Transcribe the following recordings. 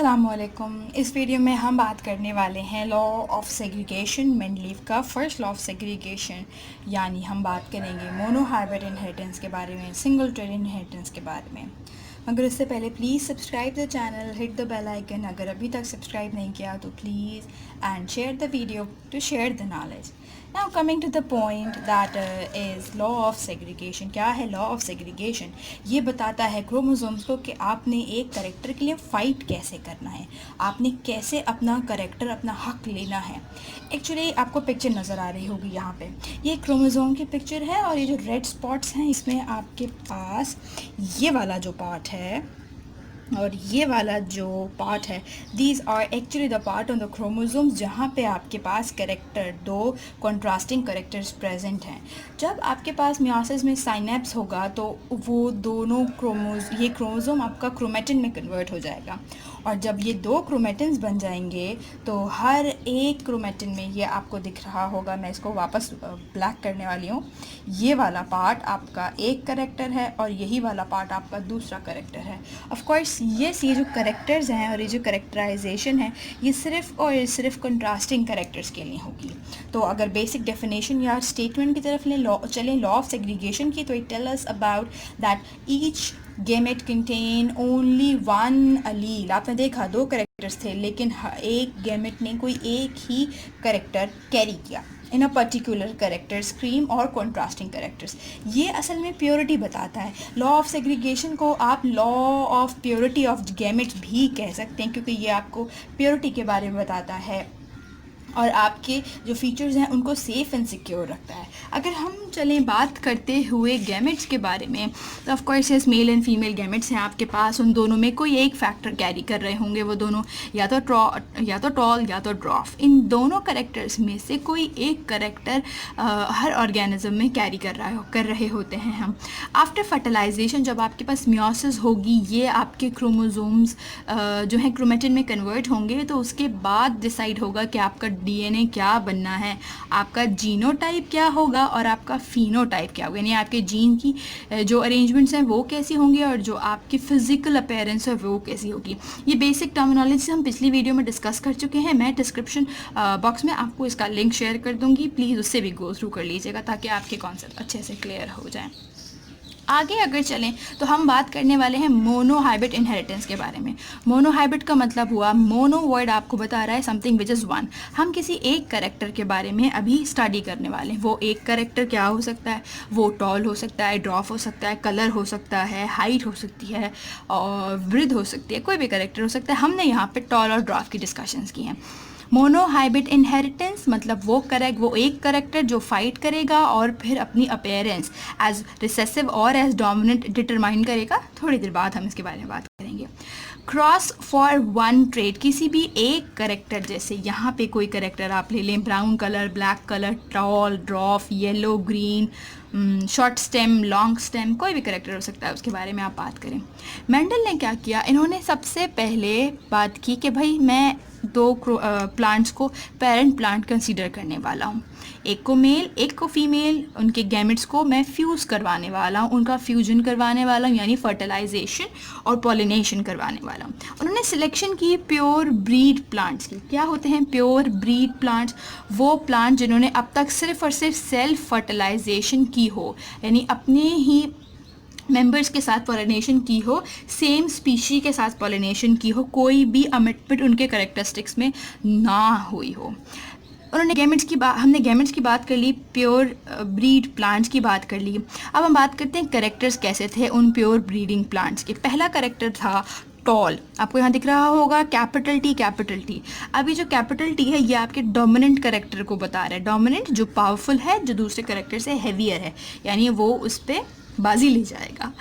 अस्सलामुअलैकुम। इस वीडियो में हम बात करने वाले हैं लॉ ऑफ सेग्रीगेशन मेंडलीव का फर्स्ट लॉ ऑफ सेग्रीगेशन, यानी हम बात करेंगे मोनोहाइब्रिड इनहेरिटेंस के बारे में, सिंगल ट्रेड इनहेरिटेंस के बारे में। मगर उससे पहले please subscribe the channel, hit the bell icon अगर अभी तक सब्सक्राइब नहीं किया तो please, and share the video to share the knowledge. Now coming to the point that is law of segregation. क्या है लॉ ऑफ सेग्रीगेशन? ये बताता है क्रोमोसोम्स को कि आपने एक करेक्टर के लिए फ़ाइट कैसे करना है, आपने कैसे अपना करेक्टर, अपना हक लेना है। एक्चुअली आपको पिक्चर नज़र आ रही होगी यहाँ पे, ये क्रोमोसोम की पिक्चर है और ये जो रेड स्पॉट्स हैं इसमें आपके पास ये वाला जो पार्ट है और ये वाला जो पार्ट है, these are actually the part on the chromosomes जहाँ पे आपके पास करेक्टर, दो कॉन्ट्रास्टिंग करेक्टर्स प्रेजेंट हैं। जब आपके पास मियोसिस में साइनेप्स होगा तो वो दोनों ये क्रोमोसोम आपका क्रोमेटिन में कन्वर्ट हो जाएगा, और जब ये दो क्रोमेटिन्स बन जाएंगे तो हर एक क्रोमेटिन में, ये आपको दिख रहा होगा, मैं इसको वापस ब्लैक करने वाली हूँ, ये वाला पार्ट आपका एक करेक्टर है और यही वाला पार्ट आपका दूसरा करेक्टर है। ऑफ कोर्स ये जो करेक्टर्स हैं और ये जो करेक्टराइजेशन है ये सिर्फ और सिर्फ कंट्रास्टिंग करेक्टर्स के लिए होगी। तो अगर बेसिक डेफिनेशन या स्टेटमेंट की तरफ चलें लॉ ऑफ सेग्रीगेशन की, तो it tell us about that each gamete contain only one allele. आपने देखा दो करेक्टर्स थे लेकिन एक गेमेट ने कोई एक ही करेक्टर कैरी किया इन अ पर्टिकुलर करेक्टर स्क्रीम और कॉन्ट्रास्टिंग करेक्टर्स। ये असल में प्योरिटी बताता है। लॉ ऑफ सेग्रीगेशन को आप law of purity of gametes भी कह सकते हैं, क्योंकि ये आपको प्योरिटी के बारे में बताता है और आपके जो फीचर्स हैं उनको सेफ़ एंड सिक्योर रखता है। अगर हम चलें बात करते हुए गैमेट्स के बारे में, तो of course yes male and female gametes हैं आपके पास, उन दोनों में कोई एक फैक्टर कैरी कर रहे होंगे, वो दोनों या तो टॉल या तो ड्रॉफ। इन दोनों करेक्टर्स में से कोई एक करेक्टर हर ऑर्गेनिज्म में कैरी कर रहे होते हैं हम। आफ्टर फर्टिलाइजेशन जब आपके पास मियोसिस होगी, ये आपके क्रोमोसोम्स जो हैं क्रोमेटिन में कन्वर्ट होंगे, तो उसके बाद डिसाइड होगा कि आपका डीएनए क्या बनना है, आपका जीनोटाइप क्या होगा और आपका फिनोटाइप क्या होगा, यानी आपके जीन की जो अरेंजमेंट्स हैं वो कैसी होंगी और जो आपकी फिजिकल अपीयरेंस है वो कैसी होगी। ये बेसिक टर्मिनोलॉजी हम पिछली वीडियो में डिस्कस कर चुके हैं। मैं डिस्क्रिप्शन बॉक्स में आपको इसका लिंक शेयर कर दूंगी, प्लीज़ उससे भी गो थ्रू कर लीजिएगा ताकि आपके कॉन्सेप्ट अच्छे से क्लियर हो जाएं। आगे अगर चलें तो हम बात करने वाले हैं मोनोहाइब्रिड इनहेरिटेंस के बारे में। मोनोहाइब्रिड का मतलब हुआ, मोनो वर्ड आपको बता रहा है समथिंग विच इज़ वन। हम किसी एक करेक्टर के बारे में अभी स्टडी करने वाले हैं। वो एक करेक्टर क्या हो सकता है? वो टॉल हो सकता है, ड्रॉफ हो सकता है, कलर हो सकता है, हाइट हो सकती है और ब्रिथ हो सकती है, कोई भी करेक्टर हो सकता है। हमने यहाँ पर टॉल और ड्रॉफ की डिस्कशंस की हैं। मोनोहाइब्रिड इनहेरिटेंस मतलब वो एक करेक्टर जो फाइट करेगा और फिर अपनी अपीयरेंस एज रिसेसिव और एज डोमिनेंट डिटरमाइन करेगा। थोड़ी देर बाद हम इसके बारे में बात करेंगे। क्रॉस फॉर वन ट्रेट, किसी भी एक करेक्टर, जैसे यहाँ पे कोई करेक्टर आप ले लें, brown colour, black colour, tall, dwarf, yellow, green, short stem, long stem, कोई भी करेक्टर हो सकता है, उसके बारे में आप बात करें। मेंडल ने क्या किया, इन्होंने सबसे पहले बात की कि भाई मैं दो प्लांट्स को पेरेंट प्लांट कंसीडर करने वाला हूँ, एक को मेल एक को फीमेल, उनके गैमेट्स को मैं फ्यूज़ करवाने वाला हूँ, उनका फ्यूजन करवाने वाला हूँ, यानी फर्टिलाइजेशन और पॉलिनेशन करवाने वाला हूँ। उन्होंने सिलेक्शन की प्योर ब्रीड प्लांट्स की। क्या होते हैं प्योर ब्रीड प्लांट्स? वो प्लांट जिन्होंने अब तक सिर्फ और सिर्फ सेल्फ फर्टिलाइजेशन की हो, यानी अपने ही मेंबर्स के साथ पॉलिनेशन की हो, सेम स्पीशी के साथ पॉलिनेशन की हो, कोई भी अमिटमेंट उनके करेक्टरिस्टिक्स में ना हुई हो। हमने गैमेट्स की बात कर ली, प्योर ब्रीड प्लांट्स की बात कर ली। अब हम बात करते हैं करेक्टर्स कैसे थे उन प्योर ब्रीडिंग प्लांट्स के। पहला करेक्टर था टॉल, आपको यहाँ दिख रहा होगा कैपिटल टी। अभी जो कैपिटल टी है ये आपके डोमिनेंट करेक्टर को बता रहा है। डोमिनेंट जो पावरफुल है, जो दूसरे करेक्टर से हैवियर है, यानी वो उस पर बाजी ले जाएगा,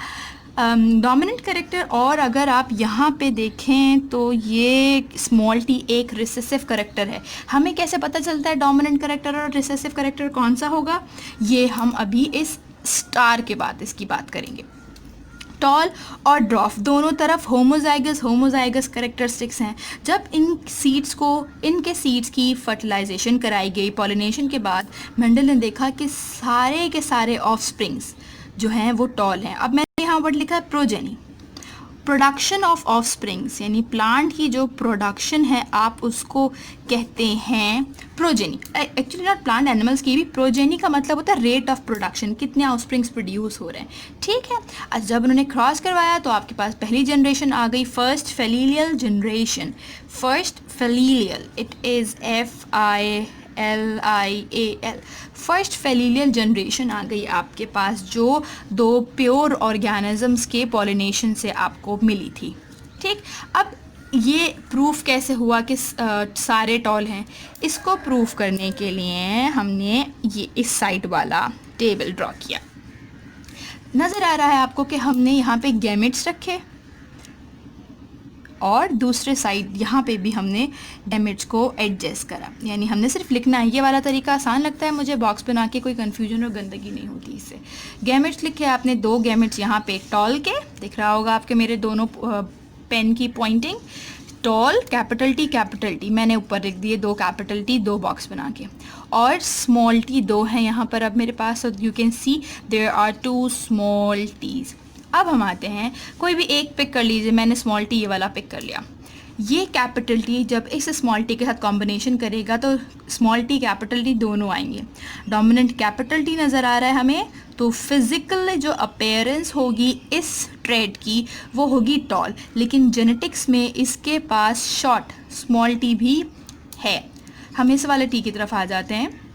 डोमिनेंट करेक्टर। और अगर आप यहाँ पे देखें तो ये स्मॉल टी एक रिसेसिव करेक्टर है। हमें कैसे पता चलता है डोमिनेंट करेक्टर और रिसेसिव करेक्टर कौन सा होगा? ये हम अभी इस स्टार के बाद इसकी बात करेंगे। टॉल और ड्रॉफ दोनों तरफ होमोजाइगस करेक्टरिस्टिक्स हैं। जब इनके सीड्स की फर्टिलाइजेशन कराई गई, पॉलिनेशन के बाद मेंडल ने देखा कि सारे के सारे ऑफस्प्रिंग्स जो हैं वो टॉल हैं। अब मैंने यहाँ वर्ड लिखा है प्रोजेनी। प्रोडक्शन ऑफ ऑफस्प्रिंग्स यानी प्लांट की जो प्रोडक्शन है आप उसको कहते हैं progeny. Actually not plant, animals की भी प्रोजेनी का मतलब होता है रेट ऑफ प्रोडक्शन, कितने ऑफस्प्रिंग्स प्रोड्यूस हो रहे हैं, ठीक है। आज जब उन्होंने क्रॉस करवाया तो आपके पास पहली जनरेशन आ गई, first filial generation. First filial, it is FILIAL, first filial generation आ गई आपके पास, जो 2 प्योर ऑर्गेनिजम्स के पॉलिनेशन से आपको मिली थी, ठीक। अब ये प्रूफ कैसे हुआ कि सारे टॉल हैं, इसको प्रूफ करने के लिए हमने ये इस साइड वाला टेबल ड्रॉ किया। नज़र आ रहा है आपको कि हमने यहाँ पे गैमेट्स रखे और दूसरे साइड यहाँ पे भी हमने गैमेट्स को एडजस्ट करा, यानी हमने सिर्फ लिखना है। ये वाला तरीका आसान लगता है मुझे, बॉक्स बना के कोई कन्फ्यूजन और गंदगी नहीं होती इससे। गैमेट्स लिखे आपने, 2 गैमेट्स यहाँ पे टॉल के, दिख रहा होगा आपके मेरे दोनों पेन की पॉइंटिंग, टॉल कैपिटल T, मैंने ऊपर लिख दिए 2 कैपिटल T, 2 बॉक्स बना के, और स्मॉल t 2 है यहाँ पर अब मेरे पास, so you can see there are 2 small t's. अब हम आते हैं, कोई भी एक पिक कर लीजिए, मैंने स्मॉल t ये वाला पिक कर लिया। ये कैपिटल T जब इस स्मॉल t के साथ कॉम्बिनेशन करेगा तो स्मॉल t कैपिटल T दोनों आएंगे। डोमिनेंट कैपिटल T नज़र आ रहा है हमें, तो फिज़िकल जो अपीयरेंस होगी इस ट्रेड की वो होगी टॉल, लेकिन जेनेटिक्स में इसके पास शॉर्ट स्मॉल t भी है। हम इस वाले t की तरफ आ जाते हैं।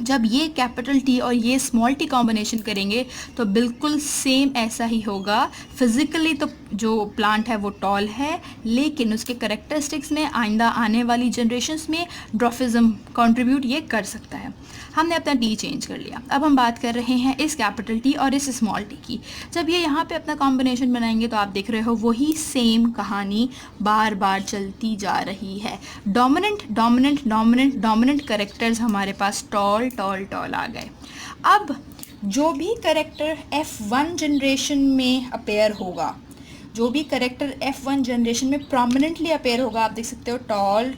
जब ये कैपिटल T और ये स्मॉल t कॉम्बिनेशन करेंगे तो बिल्कुल सेम ऐसा ही होगा। फिज़िकली तो जो प्लांट है वो टॉल है, लेकिन उसके करेक्टरिस्टिक्स में आइंदा आने वाली जनरेशन्स में ड्रॉफिज्म कंट्रीब्यूट ये कर सकता है। हमने अपना T चेंज कर लिया। अब हम बात कर रहे हैं इस कैपिटल T और इस स्मॉल t की। जब ये यहाँ पे अपना कॉम्बिनेशन बनाएंगे तो आप देख रहे हो वही सेम कहानी बार बार चलती जा रही है। डोमिनेंट करेक्टर्स हमारे पास टॉल आ गए। अब जो भी करेक्टर F1 जनरेशन में अपेयर होगा, जो भी करेक्टर F1 जनरेशन में प्रोमिनेंटली अपेयर होगा, आप देख सकते हो टॉल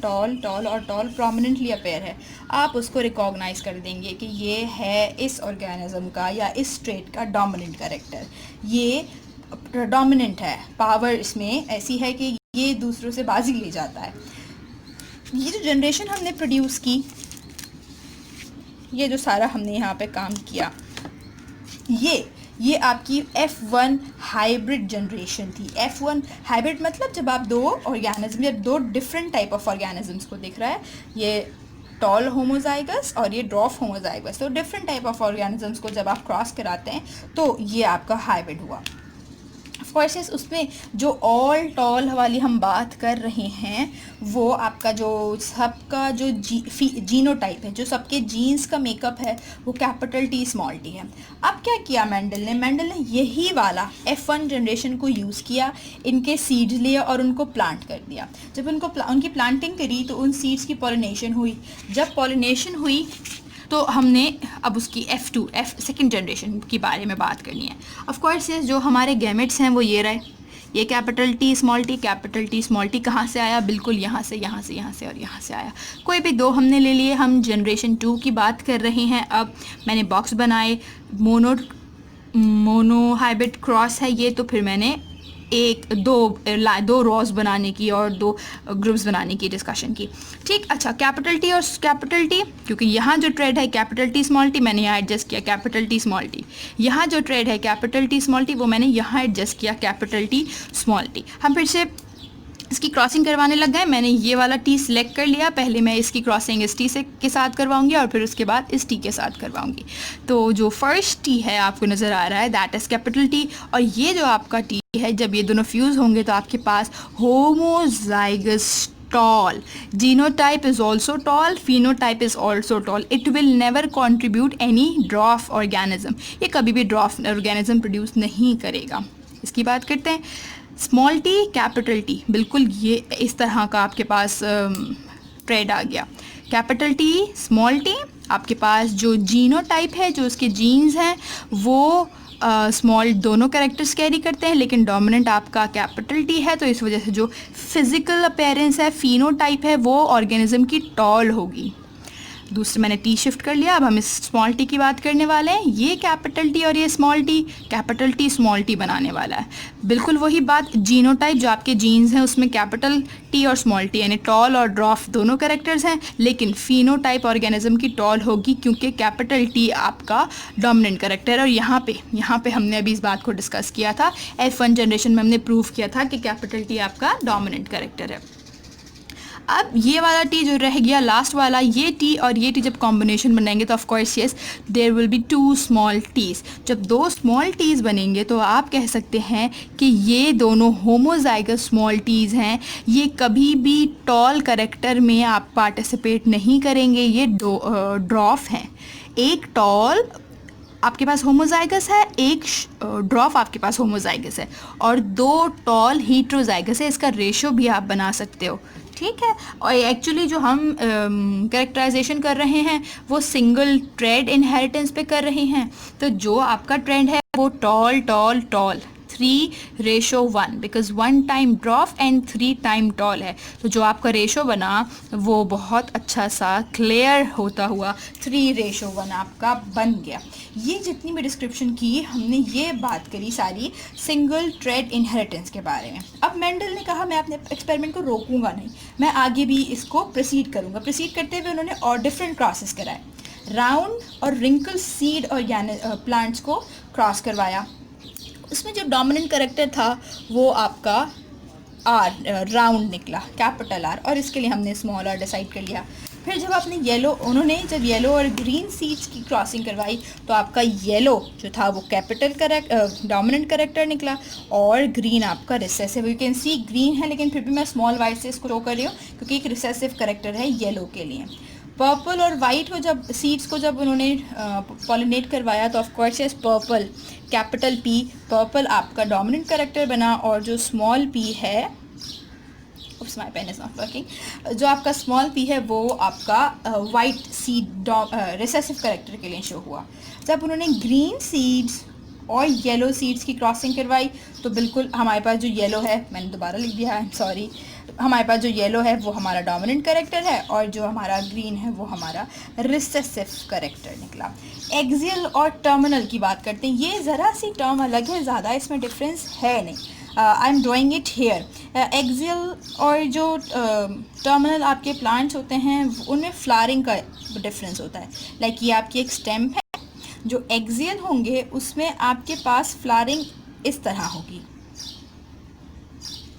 और टॉल प्रोमिनेंटली अपेयर है, आप उसको रिकॉग्नाइज कर देंगे कि ये है इस ऑर्गेनिज्म का या इस ट्रेट का डोमिनेंट करेक्टर। ये डोमिनेंट है, पावर इसमें ऐसी है कि ये दूसरों से बाजी ले जाता है। ये जो जनरेशन हमने प्रोड्यूस की, ये जो सारा हमने यहाँ पे काम किया, ये आपकी F1 हाइब्रिड जनरेशन थी। F1 हाइब्रिड मतलब जब आप 2 ऑर्गेनिज्म या 2 डिफरेंट टाइप ऑफ ऑर्गेनिजम्स को दिख रहा है, ये टॉल होमोजाइगस और ये ड्वार्फ होमोजाइगस, तो डिफरेंट टाइप ऑफ ऑर्गेनिजम्स को जब आप क्रॉस कराते हैं तो ये आपका हाइब्रिड हुआ। ऑफकोर्स उसमें जो ऑल टॉल वाली हम बात कर रहे हैं वो आपका जो सबका जो जीनोटाइप है, जो सबके जीन्स का मेकअप है, वो कैपिटल T स्मॉल t है। अब क्या किया मेंडल ने यही वाला F1 जनरेशन को यूज़ किया, इनके सीड्स लिए और उनको प्लांट कर दिया। जब उनकी प्लांटिंग करी तो उन सीड्स की पॉलिनेशन हुई। जब पॉलिनेशन हुई तो हमने अब उसकी सेकेंड जनरेशन के बारे में बात करनी है। ऑफ कोर्स जो हमारे गैमेट्स हैं वो ये रहे, ये कैपिटल T स्मॉल t कहाँ से आया, बिल्कुल यहाँ से और यहाँ से आया। कोई भी 2 हमने ले लिए, हम जनरेशन 2 की बात कर रहे हैं। अब मैंने बॉक्स बनाए, मोनो हाइब्रिड क्रॉस है ये, तो फिर मैंने दो रॉज बनाने की और 2 ग्रुप्स बनाने की डिस्कशन की, ठीक। अच्छा, कैपिटल T और कैपिटल T, क्योंकि यहाँ जो ट्रेड है कैपिटल T स्मॉल t, मैंने यहाँ एडजस्ट किया कैपिटल T स्मॉल t। यहाँ जो ट्रेड है कैपिटल T स्मॉल t, वो मैंने यहाँ एडजस्ट किया कैपिटल T स्मॉल t। हम फिर से इसकी क्रॉसिंग करवाने लग गए। मैंने ये वाला T सिलेक्ट कर लिया, पहले मैं इसकी क्रॉसिंग इस T के साथ करवाऊंगी और फिर उसके बाद इस T के साथ करवाऊंगी। तो जो फर्स्ट T है आपको नज़र आ रहा है, दैट इज़ कैपिटल T, और ये जो आपका T है, जब ये दोनों फ्यूज़ होंगे तो आपके पास homozygous tall, genotype is also tall, phenotype is also tall. It will never contribute any dwarf organism, ये कभी भी ड्वार्फ ऑर्गेनिज्म प्रोड्यूस नहीं करेगा। इसकी बात करते हैं स्मॉल t कैपिटल T, बिल्कुल ये इस तरह का आपके पास ट्रेड आ गया। कैपिटल T स्मॉल t, आपके पास जो जीनोटाइप है, जो उसके जीन्स हैं वो स्मॉल दोनों कैरेक्टर्स कैरी करते हैं, लेकिन डोमिनेंट आपका कैपिटल T है, तो इस वजह से जो फिज़िकल अपीयरेंस है, फिनोटाइप है, वो ऑर्गेनिज्म की टॉल होगी। दूसरे मैंने टी शिफ्ट कर लिया। अब हम इस स्मॉल टी की बात करने वाले हैं। ये कैपिटल टी और ये small T, capital T small T बनाने वाला है। बिल्कुल वही बात, जीनोटाइप जो आपके जीन्स हैं उसमें कैपिटल टी और स्मॉल टी यानी टॉल और ड्वार्फ दोनों कैरेक्टर्स हैं, लेकिन फिनोटाइप ऑर्गेनिज्म की टॉल होगी क्योंकि कैपिटल टी आपका डोमिनेंट कैरेक्टर है। और यहाँ पे हमने अभी इस बात को डिस्कस किया था, F1 जनरेशन में हमने प्रूव किया था कि कैपिटल टी आपका डोमिनेंट कैरेक्टर है। अब ये वाला टी जो रह गया लास्ट वाला, ये टी और ये टी जब कॉम्बिनेशन बनाएंगे तो of course yes there will be 2 small t's. जब 2 स्मॉल टीज बनेंगे तो आप कह सकते हैं कि ये दोनों होमोजाइगस स्मॉल टीज हैं। ये कभी भी टॉल कैरेक्टर में आप पार्टिसिपेट नहीं करेंगे, ये ड्वार्फ हैं। एक टॉल आपके पास होमोजाइगस है, एक ड्वार्फ आपके पास होमोजाइगस है, और 2 टॉल हीट्रोजाइगस है। इसका रेशो भी आप बना सकते हो, ठीक है। और एक्चुअली जो हम कैरेक्टराइजेशन कर रहे हैं वो सिंगल ट्रेड इनहेरिटेंस पे कर रहे हैं। तो जो आपका ट्रेंड है वो tall tall tall 3:1 because 1 time dwarf and 3 time tall है। तो जो आपका रेशो बना वो बहुत अच्छा सा क्लियर होता हुआ 3:1 आपका बन गया। ये जितनी भी डिस्क्रिप्शन की हमने ये बात करी सारी सिंगल ट्रेड इनहेरिटेंस के बारे में। अब मेंडल ने कहा मैं अपने एक्सपेरिमेंट को रोकूंगा नहीं, मैं आगे भी इसको प्रोसीड करूंगा। प्रोसीड करते हुए उन्होंने और डिफरेंट क्रॉसेस कराए, राउंड और रिंकल सीड और प्लांट्स को क्रॉस करवाया। उसमें जो डोमिनेंट कैरेक्टर था वो आपका राउंड निकला, कैपिटल R, और इसके लिए हमने स्मॉल r डिसाइड कर लिया। फिर जब आपने उन्होंने जब येलो और ग्रीन सीड्स की क्रॉसिंग करवाई तो आपका येलो जो था वो कैपिटल डोमिनेंट कैरेक्टर निकला और ग्रीन आपका recessive. You can C green है लेकिन फिर भी मैं स्मॉल वाइट से इसको रो कर रही हूँ क्योंकि एक रिसेसिव कैरेक्टर है येलो के लिए। पर्पल और वाइट को जब सीड्स को जब उन्होंने पॉलिनेट करवाया तो of course yes purple capital P, purple आपका डोमिनेंट कैरेक्टर बना, और जो स्मॉल p है, oops my pen is not working, जो आपका स्मॉल p है वो आपका वाइट सीड रिसेसिव कैरेक्टर के लिए शो हुआ। जब उन्होंने ग्रीन सीड्स और येलो सीड्स की क्रॉसिंग करवाई तो बिल्कुल हमारे पास जो येलो है, मैंने दोबारा लिख दिया है सॉरी, हमारे पास जो येलो है वो हमारा डोमिनेंट कैरेक्टर है और जो हमारा ग्रीन है वो हमारा रिसेसिव कैरेक्टर निकला। एक्सियल और टर्मिनल की बात करते हैं। ये ज़रा सी टर्म अलग है, ज़्यादा इसमें डिफरेंस है नहीं। I am drawing it here. Axial और जो टर्मिनल आपके प्लांट्स होते हैं उनमें फ्लावरिंग का डिफरेंस होता है। लाइक ये आपकी एक स्टेम है, जो एक्सियल होंगे उसमें आपके पास फ्लावरिंग इस तरह होगी,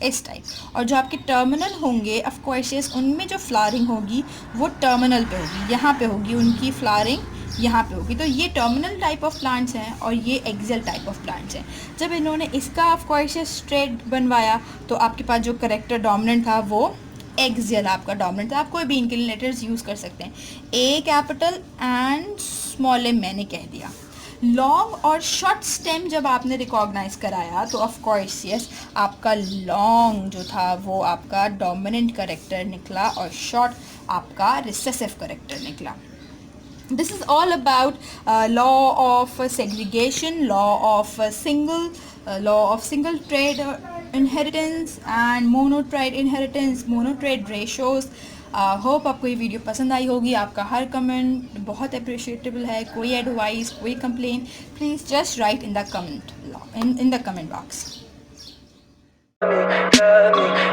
इस टाइप, और जो आपके टर्मिनल होंगे ऑफ कोर्स उनमें जो फ्लावरिंग होगी वो टर्मिनल पे होगी, यहाँ पे होगी उनकी फ्लावरिंग, यहाँ पे होगी। तो ये टर्मिनल टाइप ऑफ प्लांट्स हैं और ये एक्सियल टाइप ऑफ प्लांट्स हैं। जब इन्होंने इसका ऑफ कोर्स स्ट्रेट बनवाया तो आपके पास जो करेक्टर डोमिनेंट था वो एक्सियल आपका डोमिनेंट था। आप कोई भी इनके लिए लेटर्स यूज़ कर सकते हैं, ए कैपिटल एंड स्मॉल ए मैंने कह दिया। लॉन्ग और शॉर्ट स्टेम जब आपने रिकॉग्नाइज कराया तो ऑफ कोर्स यस आपका लॉन्ग जो था वो आपका डोमिनेंट कैरेक्टर निकला और शॉर्ट आपका रिसेसिव कैरेक्टर निकला। This is all about law of segregation, law of single trade inheritance and monotrade inheritance, monotrade ratios. Hope आपको ये वीडियो पसंद आई होगी। आपका हर कमेंट बहुत अप्रिशिएटेबल है। कोई एडवाइस, कोई complain, please just right in the comment in the comment box.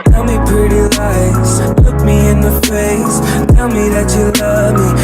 Tell me pretty lies, look me in the face, tell me that you love me.